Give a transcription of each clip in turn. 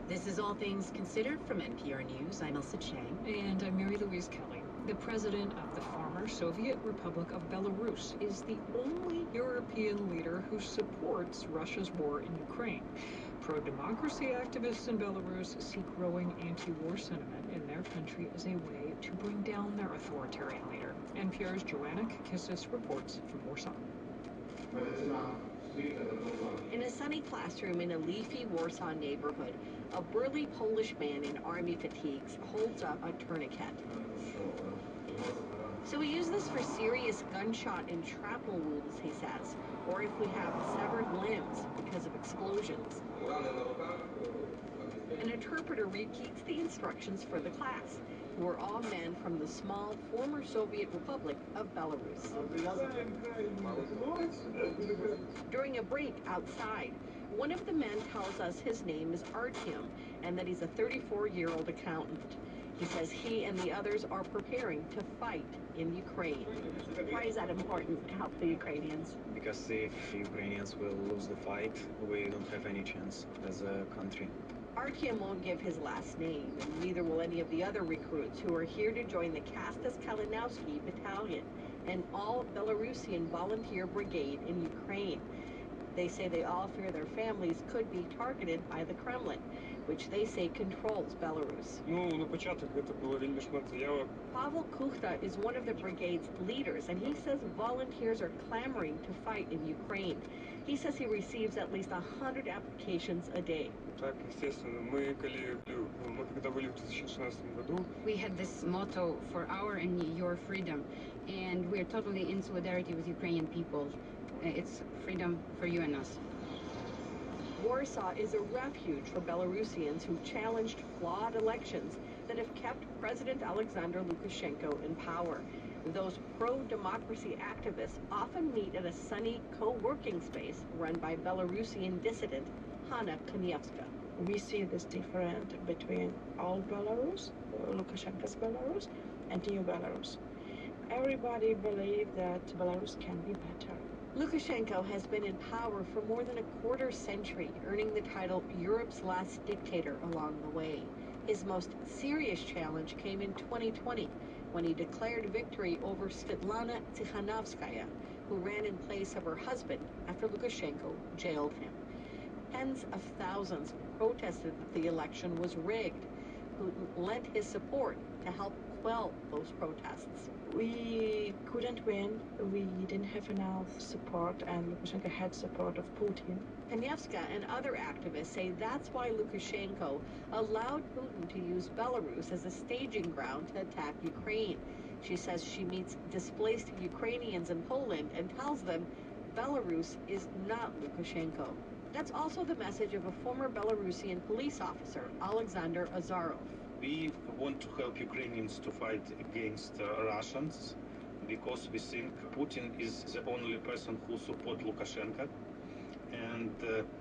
This is All Things Considered from NPR News. I'm Elsa Chang. And I'm Mary Louise Kelly. The president of the former Soviet Republic of Belarus is the only European leader who supports Russia's war in Ukraine. Pro-democracy activists in Belarus see growing anti-war sentiment in their country as a way to bring down their authoritarian leader. NPR's Joanna Kakissis reports from Warsaw. In a sunny classroom in a leafy Warsaw neighborhood, a burly Polish man in army fatigues holds up a tourniquet. So we use this for serious gunshot and shrapnel wounds, he says, or if we have severed limbs because of explosions. An interpreter repeats the instructions for the class, who are all men from the small former Soviet Republic of Belarus. During a break outside, one of the men tells us his name is Artyom and that he's a 34-year-old accountant. He says he and the others are preparing to fight in Ukraine. Why is that important to help the Ukrainians? Because if Ukrainians will lose the fight, we don't have any chance as a country. Artyom won't give his last name, and neither will any of the other recruits who are here to join the Kastas Kalinowski Battalion, an all-Belarusian volunteer brigade in Ukraine. They say they all fear their families could be targeted by the Kremlin, which they say controls Belarus. Pavel Kuchta is one of the brigade's leaders, and he says volunteers are clamoring to fight in Ukraine. He says he receives at least 100 applications a day. We had this motto, for our and your freedom, and we're totally in solidarity with Ukrainian people. It's freedom for you and us. Warsaw is a refuge for Belarusians who challenged flawed elections that have kept President Alexander Lukashenko in power. Those pro-democracy activists often meet at a sunny co-working space run by Belarusian dissident Hanna Kanievska. We see this difference between old Belarus, Lukashenko's Belarus, and new Belarus. Everybody believes that Belarus can be better. Lukashenko has been in power for more than a quarter century, earning the title Europe's last dictator along the way. His most serious challenge came in 2020, when he declared victory over Svetlana Tikhanovskaya, who ran in place of her husband after Lukashenko jailed him. Tens of thousands protested that the election was rigged. Putin lent his support to help quell those protests. We couldn't win. We didn't have enough support, and Lukashenko had support of Putin. Kanievska and other activists say that's why Lukashenko allowed Putin to use Belarus as a staging ground to attack Ukraine. She says she meets displaced Ukrainians in Poland and tells them Belarus is not Lukashenko. That's also the message of a former Belarusian police officer, Alexander Azarov. We want to help Ukrainians to fight against Russians because we think Putin is the only person who supports Lukashenko, and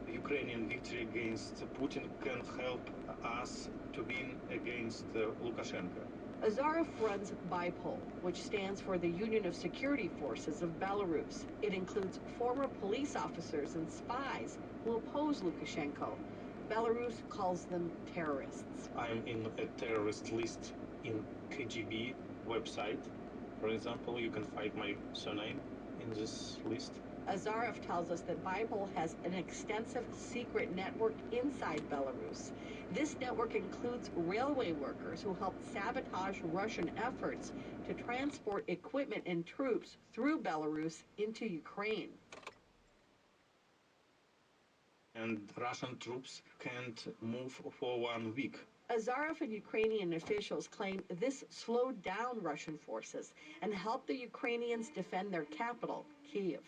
Ukrainian victory against Putin can help us to win against Lukashenko. Azarov runs BIPOL, which stands for the Union of Security Forces of Belarus. It includes former police officers and spies who oppose Lukashenko. Belarus calls them terrorists. I'm in a terrorist list in KGB website. For example, you can find my surname in this list. Azarov tells us that BIPOL has an extensive secret network inside Belarus. This network includes railway workers who help sabotage Russian efforts to transport equipment and troops through Belarus into Ukraine. And Russian troops can't move for 1 week. Azarov and Ukrainian officials claim this slowed down Russian forces and helped the Ukrainians defend their capital, Kyiv.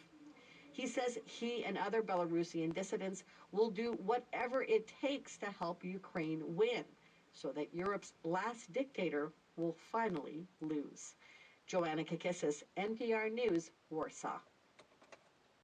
He says he and other Belarusian dissidents will do whatever it takes to help Ukraine win, so that Europe's last dictator will finally lose. Joanna Kakissis, NPR News, Warsaw.